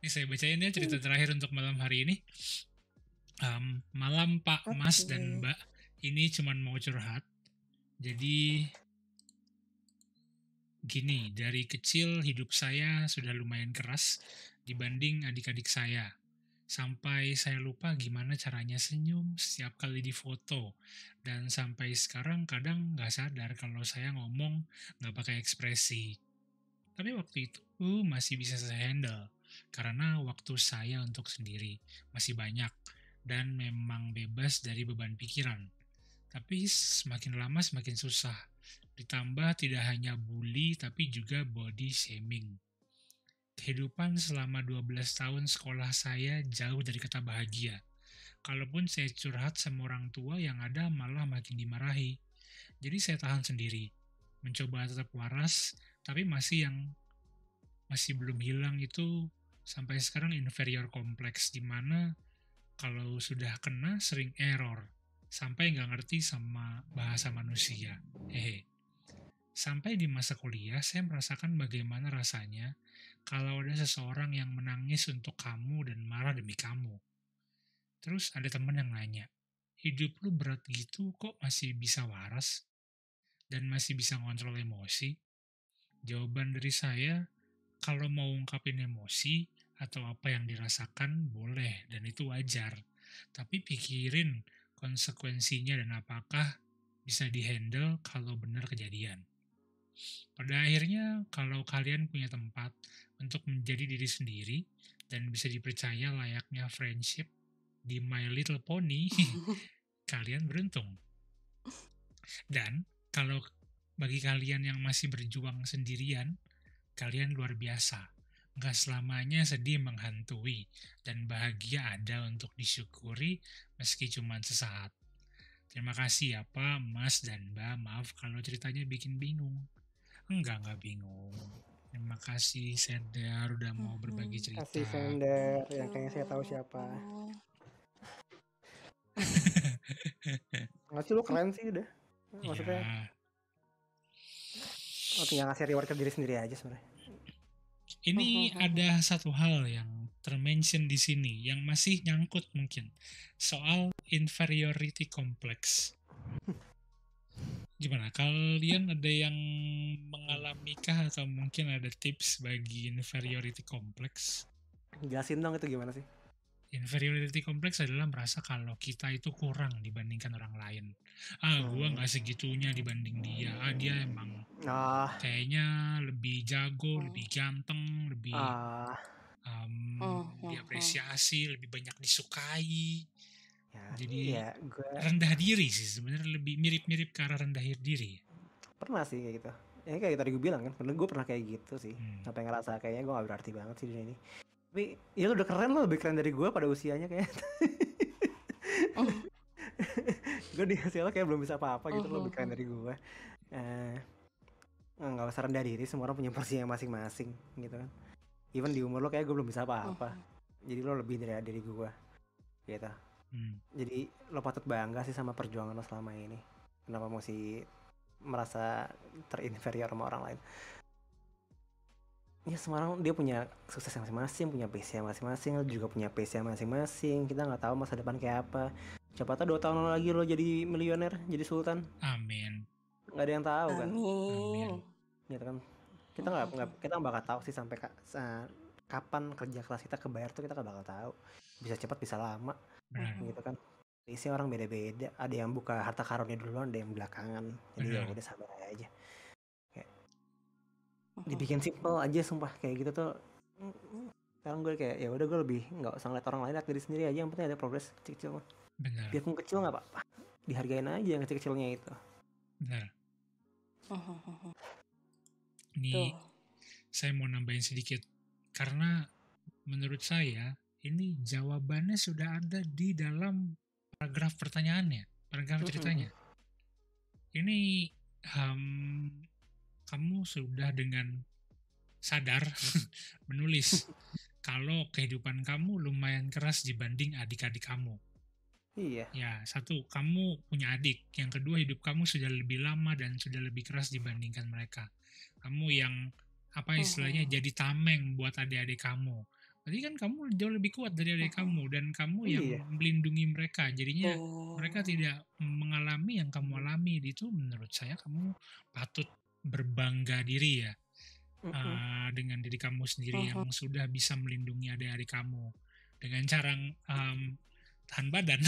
Ini saya bacain ya cerita terakhir untuk malam hari ini. Malam Pak, Mas, dan Mbak. Ini cuman mau curhat. Jadi gini, dari kecil hidup saya sudah lumayan keras dibanding adik-adik saya. Sampai saya lupa gimana caranya senyum setiap kali difoto. Dan sampai sekarang kadang nggak sadar kalau saya ngomong nggak pakai ekspresi. Tapi waktu itu masih bisa saya handle. Karena waktu saya untuk sendiri masih banyak. Dan memang bebas dari beban pikiran. Tapi semakin lama semakin susah. Ditambah tidak hanya bully tapi juga body shaming. Kehidupan selama 12 tahun sekolah saya jauh dari kata bahagia. Kalaupun saya curhat sama orang tua yang ada malah makin dimarahi. Jadi saya tahan sendiri. Mencoba tetap waras, tapi masih belum hilang itu sampai sekarang inferior kompleks, di mana kalau sudah kena sering error. Sampai nggak ngerti sama bahasa manusia. Hehe. Sampai di masa kuliah, saya merasakan bagaimana rasanya kalau ada seseorang yang menangis untuk kamu dan marah demi kamu. Terus ada teman yang nanya, hidup lu berat gitu kok masih bisa waras? Dan masih bisa ngontrol emosi? Jawaban dari saya, kalau mau ungkapin emosi atau apa yang dirasakan boleh dan itu wajar. Tapi pikirin konsekuensinya dan apakah bisa dihandle kalau benar kejadian. Pada akhirnya, kalau kalian punya tempat untuk menjadi diri sendiri dan bisa dipercaya layaknya friendship di My Little Pony, kalian beruntung. Dan kalau bagi kalian yang masih berjuang sendirian, kalian luar biasa. Gak selamanya sedih menghantui, dan bahagia ada untuk disyukuri meski cuma sesaat. Terima kasih ya Pak, Mas, dan Mbak. Maaf kalau ceritanya bikin bingung. Enggak bingung. Terima kasih Sender udah mau berbagi cerita. Kasih Sender, yang kayaknya saya tahu siapa. Nggak sih, lu keren sih udah. Maksudnya, lo tinggal ngasih reward ke diri sendiri aja sebenarnya. Ini ada satu hal yang termention di sini yang masih nyangkut mungkin soal inferiority complex. Gimana? Kalian ada yang mengalami kah atau mungkin ada tips bagi inferiority complex? Jelasin dong itu gimana sih? Inferiority complex adalah merasa kalau kita itu kurang dibandingkan orang lain. Gua nggak segitunya dibanding dia. Dia emang kayaknya lebih jago, lebih ganteng, lebih diapresiasi, lebih banyak disukai. Jadi rendah diri sih sebenarnya, lebih mirip-mirip ke arah rendah diri. Pernah sih kayak gitu. Ya kayak tadi gue bilang kan, gue pernah kayak gitu sih. Sampai ngerasa kayaknya gue gak berarti banget sih di dunia ini. Tapi ya lu udah keren, lo lebih keren dari gue pada usianya kayak. Gue di usia lo kayak belum bisa apa-apa gitu, lo lebih keren dari gue. Gak usah rendah diri, semua orang punya porsinya masing-masing gitu kan. Even di umur lo kayak gue belum bisa apa-apa. Jadi lo lebih dari diri gue gitu. Jadi lo patut bangga sih sama perjuangan lo selama ini. Kenapa mesti merasa terinferior sama orang lain? Ya semua orang dia punya sukses masing-masing, punya pace masing-masing, lo juga punya pace masing-masing. Kita nggak tahu masa depan kayak apa. Siapa tahu 2 tahun lagi lo jadi milioner, jadi sultan. Amin. Nggak ada yang tahu kan. Amin. Gitu kan. Kita nggak bakal tahu sih sampai kapan kerja keras kita kebayar tuh, kita nggak bakal tahu. Bisa cepat bisa lama. Gitu kan. Isi orang beda-beda. Ada yang buka harta karunnya duluan, ada yang belakangan. Jadi ya udah sabar aja. Kayak dibikin simple aja sumpah kayak gitu tuh. Sekarang gue kayak ya udah gue lebih nggak usah ngeliat orang lain, lihat diri sendiri aja, yang penting ada progres kecil-kecil mah. Biarpun kecil nggak apa-apa, dihargain aja yang kecil-kecilnya itu. Benar. Ini saya mau nambahin sedikit karena menurut saya ini jawabannya sudah ada di dalam paragraf pertanyaannya, paragraf ceritanya. Ini kamu sudah dengan sadar menulis kalau kehidupan kamu lumayan keras dibanding adik-adik kamu. Iya. Ya, satu, kamu punya adik. Yang kedua, hidup kamu sudah lebih lama dan sudah lebih keras dibandingkan mereka. Kamu yang, apa istilahnya, jadi tameng buat adik-adik kamu. Berarti kan kamu jauh lebih kuat dari adik kamu dan kamu yang Iya. melindungi mereka. Jadinya mereka Oh. tidak mengalami yang kamu alami. Itu menurut saya kamu patut berbangga diri ya dengan diri kamu sendiri yang sudah bisa melindungi adik-adik kamu dengan cara tahan badan.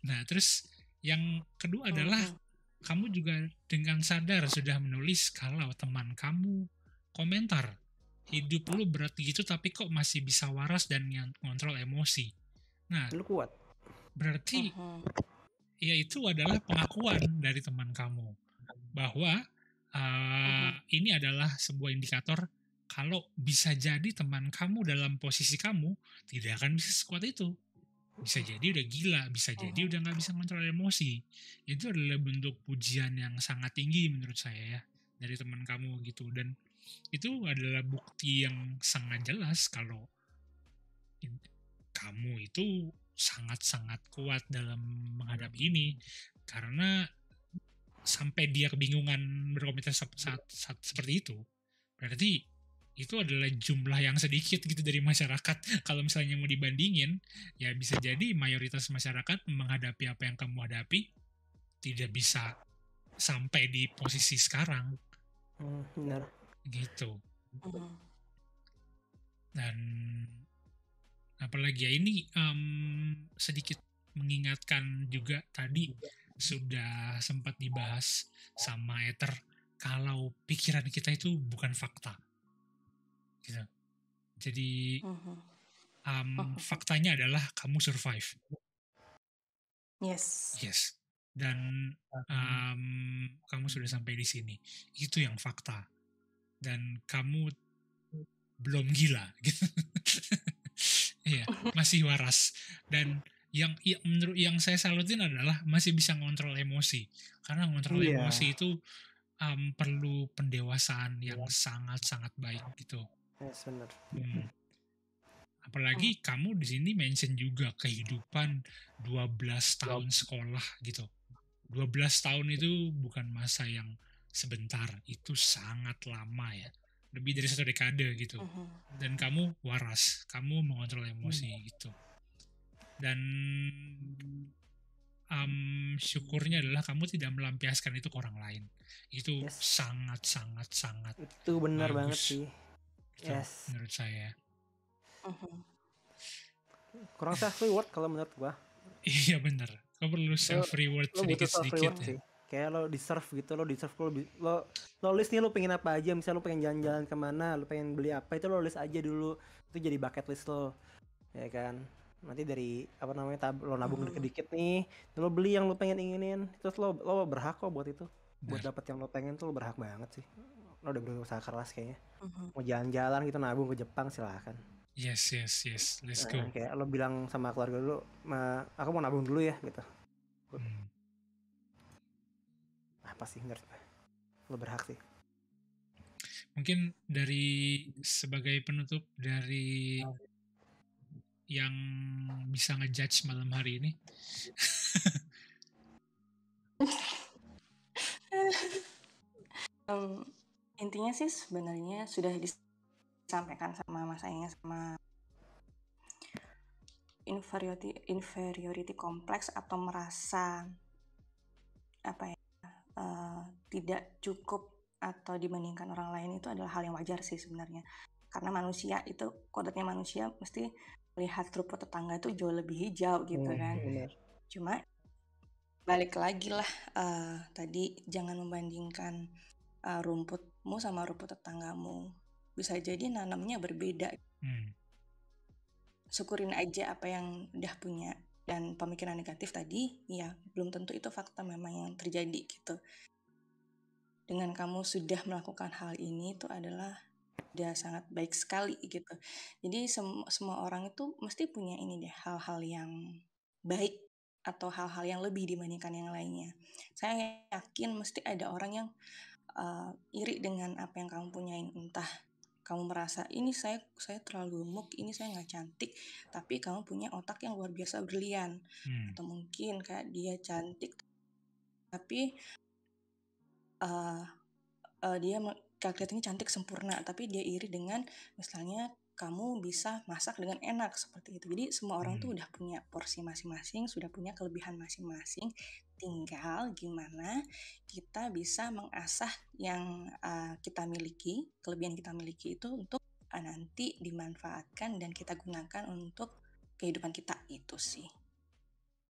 Nah, terus yang kedua adalah kamu juga dengan sadar sudah menulis kalau teman kamu komentar hidup lu berat gitu tapi kok masih bisa waras dan yang ngontrol emosi. Nah, Lu kuat. berarti ya itu adalah pengakuan dari teman kamu bahwa ini adalah sebuah indikator kalau bisa jadi teman kamu dalam posisi kamu tidak akan bisa sekuat itu. Bisa jadi udah gila, bisa jadi udah nggak bisa ngontrol emosi. Itu adalah bentuk pujian yang sangat tinggi menurut saya ya dari teman kamu gitu. Dan itu adalah bukti yang sangat jelas kalau kamu itu sangat-sangat kuat dalam menghadapi ini. Karena sampai dia kebingungan berkomentar saat seperti itu, berarti itu adalah jumlah yang sedikit gitu dari masyarakat. Kalau misalnya mau dibandingin, ya bisa jadi mayoritas masyarakat menghadapi apa yang kamu hadapi tidak bisa sampai di posisi sekarang. Benar. Gitu. Dan apalagi ya ini sedikit mengingatkan juga tadi sudah sempat dibahas sama Ether kalau pikiran kita itu bukan fakta. Gitu. Jadi faktanya adalah kamu survive. Yes. Dan kamu sudah sampai di sini. Itu yang fakta. Dan kamu belum gila gitu. Iya, masih waras. Dan yang menurut yang saya salutin adalah masih bisa ngontrol emosi. Karena ngontrol emosi itu perlu pendewasaan yang sangat-sangat baik gitu. Yes, benar. Apalagi kamu di sini mention juga kehidupan 12 tahun sekolah gitu. 12 tahun itu bukan masa yang sebentar, itu sangat lama ya. Lebih dari 1 dekade gitu. Dan kamu waras, kamu mengontrol emosi gitu. Dan syukurnya adalah kamu tidak melampiaskan itu ke orang lain. Itu sangat-sangat itu benar bagus. banget sih. Gitu, menurut saya. Kurang self reward kalau menurut gua. Iya benar. Kau perlu self reward sedikit-sedikit ya. Sih. Kayak lo deserve gitu, lo list nih lo pengen apa aja, misalnya lo pengen jalan-jalan kemana, lo pengen beli apa, itu lo list aja dulu, itu jadi bucket list lo, ya kan. Nanti dari apa namanya lo nabung dikit-dikit nih, lo beli yang lo pengen inginin, terus lo berhak kok buat itu, buat dapet yang lo pengen tuh lo berhak banget sih. Lo udah berusaha keras kayaknya. Mau jalan-jalan gitu nabung ke Jepang silahkan. Yes, let's go. Kayak lo bilang sama keluarga dulu, aku mau nabung dulu ya gitu. Apa sih menurut gue? Lo berhak sih. Mungkin dari sebagai penutup dari yang bisa ngejudge malam hari ini. Intinya sih sebenarnya sudah disampaikan sama Mas Ainga sama inferiority complex atau merasa apa ya tidak cukup atau dibandingkan orang lain itu adalah hal yang wajar sih sebenarnya, karena manusia itu kodratnya manusia mesti melihat rumput tetangga itu jauh lebih hijau gitu kan. Cuma balik lagi lah tadi jangan membandingkan rumputmu sama rumput tetanggamu, bisa jadi nanamnya berbeda. Syukurin aja apa yang udah punya, dan pemikiran negatif tadi ya belum tentu itu fakta memang yang terjadi gitu. Dengan kamu sudah melakukan hal ini itu adalah udah sangat baik sekali gitu. Jadi semua orang itu mesti punya ini deh, hal-hal yang baik atau hal-hal yang lebih dibandingkan yang lainnya. Saya yakin mesti ada orang yang iri dengan apa yang kamu punyain, entah kamu merasa ini saya terlalu gemuk, ini saya nggak cantik, tapi kamu punya otak yang luar biasa brilian. Atau mungkin kayak dia cantik tapi dia kelihatannya cantik sempurna, tapi dia iri dengan misalnya kamu bisa masak dengan enak seperti itu. Jadi semua orang tuh udah punya porsi masing-masing, sudah punya kelebihan masing-masing. Tinggal gimana kita bisa mengasah yang kita miliki, kelebihan kita miliki itu untuk nanti dimanfaatkan dan kita gunakan untuk kehidupan kita, itu sih.